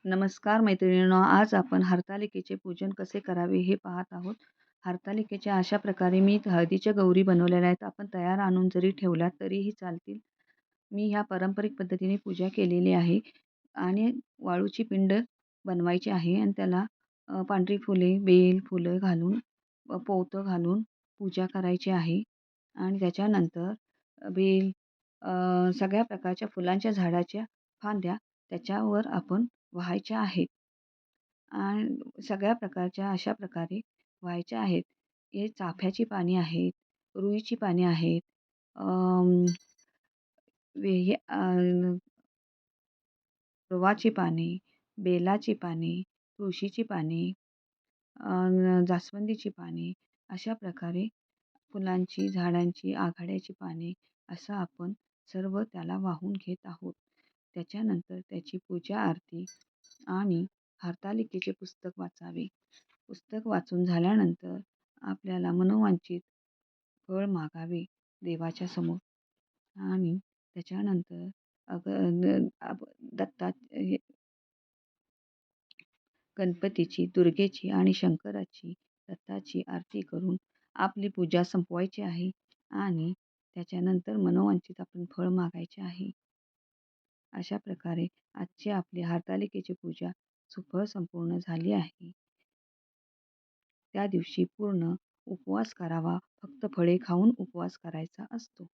नमस्कार मैत्रिणींनो, आज आपण हरतालिकेचे पूजन कसे करावे हे पाहत आहोत. हरतालिकेच्या अशा प्रकारे मी हळदीच्या गौरी बनवलेल्या आहेत. आपण तयार आणून जरी ठेवल्या तरीही चालतील. मी ह्या पारंपरिक पद्धतीने पूजा केलेली आहे आणि वाळूची पिंड बनवायची आहे आणि त्याला पांढरी फुले, बेल, फुलं घालून पोतं घालून पूजा करायची आहे आणि त्याच्यानंतर बेल सगळ्या प्रकारच्या फुलांच्या झाडाच्या फांद्या त्याच्यावर आपण व्हायच्या आहेत आणि सगळ्या प्रकारच्या अशा प्रकारे व्हायच्या आहेत. हे चाफ्याची पाने आहेत, रुईची पाने आहेत, अं, हे गव्हाची पाने, बेलाची पाने, तुळशीची पाने, जास्वंदीची पाने अशा प्रकारे फुलांची, झाडांची, आघाड्याची पाने असं आपण सर्व त्याला वाहून घेत आहोत. त्याच्यानंतर त्याची पूजा आरती आणि हरतालिकेचे पुस्तक वाचावे. पुस्तक वाचून झाल्यानंतर आपल्याला मनोवांछित फळ मागावे देवाच्या समोर आणि त्याच्यानंतर अग दत्ता गणपतीची, दुर्गेची आणि शंकराची, दत्ताची आरती करून आपली पूजा संपवायची आहे आणि त्याच्यानंतर मनोवांछित आपण फळ मागायचे आहे. अशा प्रकारे आजची आपली हरतालिकेची पूजा सुफळ संपूर्ण झाली आहे. त्या दिवशी पूर्ण उपवास करावा. फक्त फळे खाऊन उपवास करायचा असतो.